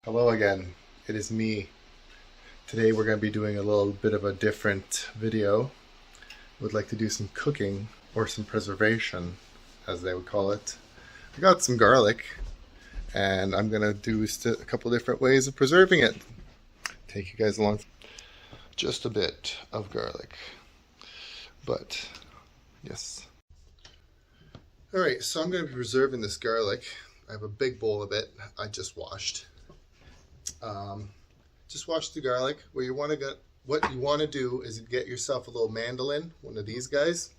Hello again, it is me. Today we're going to be doing a little bit of a different video. I would like to do some cooking, or some preservation, as they would call it. I got some garlic, and I'm going to do a couple different ways of preserving it. Take you guys along. Just a bit of garlic, but yes. Alright, so I'm going to be preserving this garlic. I have a big bowl of it I just washed. Just wash the garlic. What you want to do is get yourself a little mandolin, one of these guys,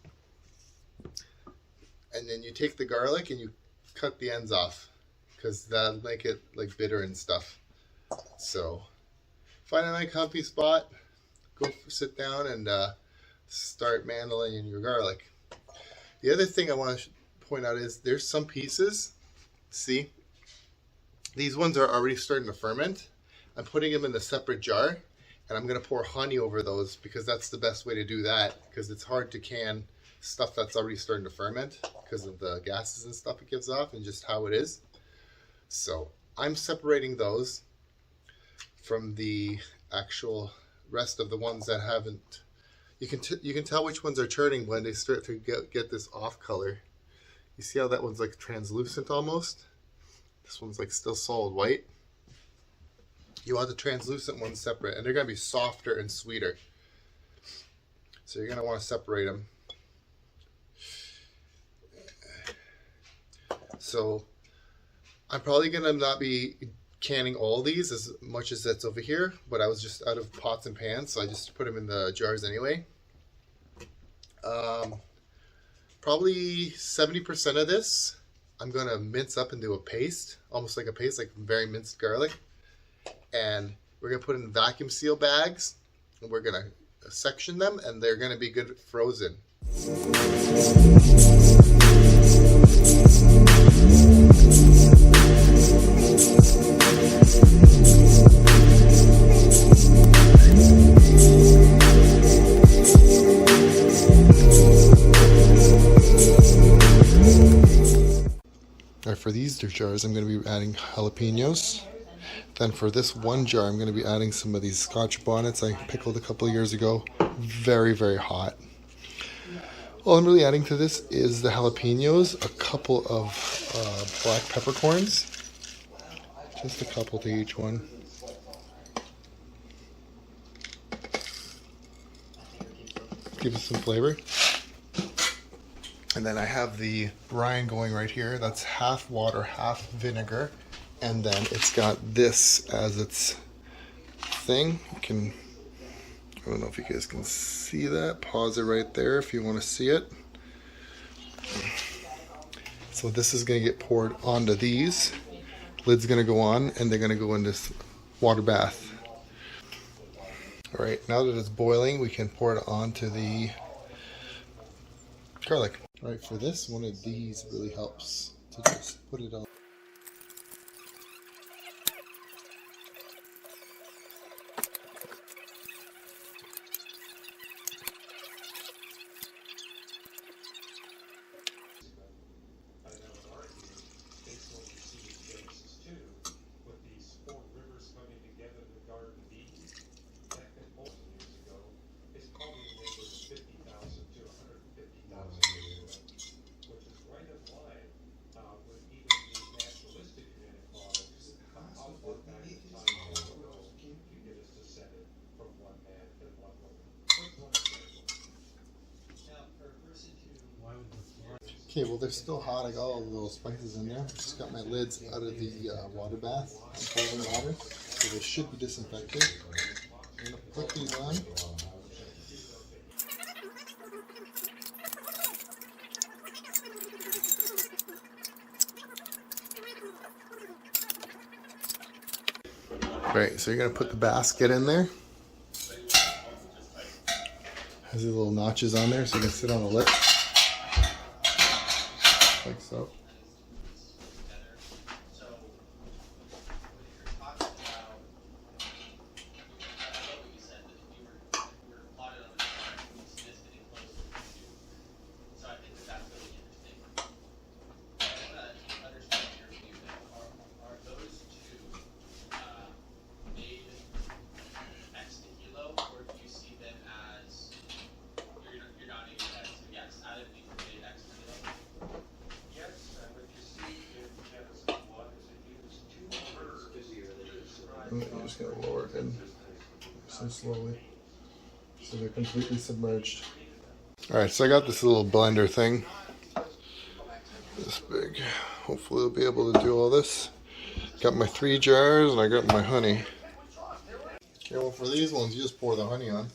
and then you take the garlic and you cut the ends off, because that'll make it like bitter and stuff. So find a nice comfy spot, go sit down and start mandolining your garlic. The other thing I want to point out is there's some pieces, see, these ones are already starting to ferment. I'm putting them in a separate jar, and I'm going to pour honey over those, because that's the best way to do that, because it's hard to can stuff that's already starting to ferment because of the gases and stuff it gives off and just how it is. So I'm separating those from the actual rest of the ones that haven't. You can tell which ones are turning when they start to get this off color. You see how that one's like translucent almost? This one's like still solid white. You want the translucent ones separate, and they're going to be softer and sweeter. So you're going to want to separate them. So I'm probably going to not be canning all these as much as that's over here, but I was just out of pots and pans, so I just put them in the jars anyway. Probably 70% of this I'm going to mince up into a paste, almost like a paste, like very minced garlic. And we're going to put in vacuum seal bags, and we're going to section them, and they're going to be good frozen. All right, for these jars, I'm going to be adding jalapenos. Then for this one jar, I'm going to be adding some of these Scotch bonnets I pickled a couple of years ago. Very, very hot. All I'm really adding to this is the jalapenos, a couple of black peppercorns. Just a couple to each one. Give it some flavor. And then I have the brine going right here. That's half water, half vinegar. And then it's got this as its thing. You can, I don't know if you guys can see that. Pause it right there if you want to see it. So this is going to get poured onto these. Lid's going to go on, and they're going to go in this water bath. All right, now that it's boiling, we can pour it onto the garlic. All right, for this, one of these really helps to just put it on. Okay, well they're still hot. I got all the little spices in there. Just got my lids out of the water bath, boiling water, so they should be disinfected. I'm gonna put these on. Alright, so you're gonna put the basket in there. Has these little notches on there, so you can sit on the lip. Like so. And then you just gotta lower it in so slowly. So they're completely submerged. Alright, so I got this little blender thing. This big. Hopefully we'll be able to do all this. Got my 3 jars and I got my honey. Okay, well for these ones you just pour the honey on.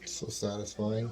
So satisfying.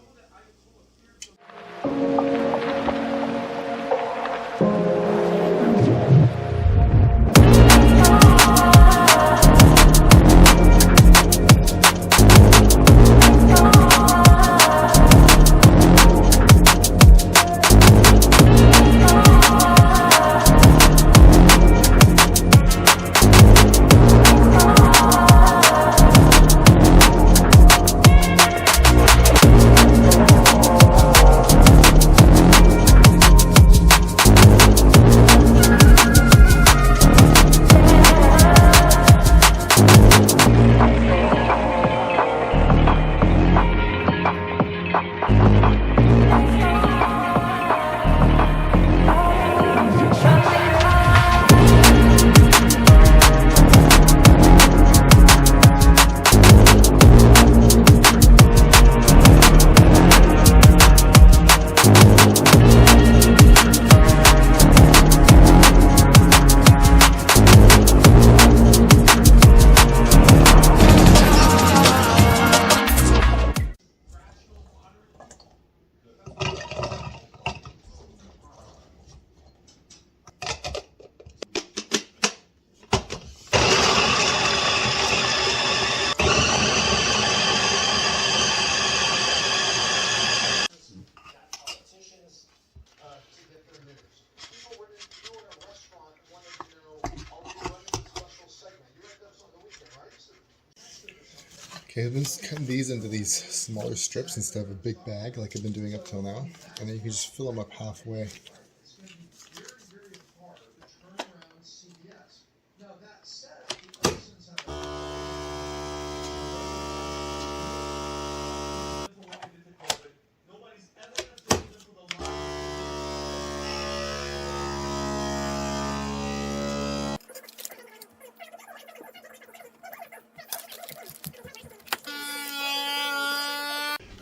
Okay, let's cut these into these smaller strips instead of a big bag like I've been doing up till now. And then you can just fill them up halfway.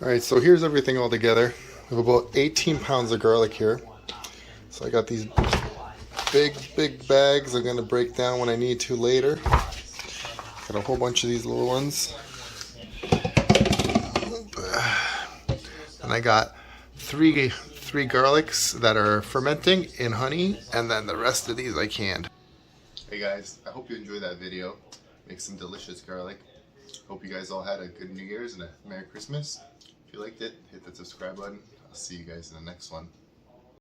Alright, so here's everything all together. I have about 18 pounds of garlic here. So I got these big bags I'm going to break down when I need to later. Got a whole bunch of these little ones. And I got three garlics that are fermenting in honey, and then the rest of these I canned. Hey guys, I hope you enjoyed that video. Make some delicious garlic. Hope you guys all had a good New Year's and a Merry Christmas. If you liked it, hit that subscribe button. I'll see you guys in the next one.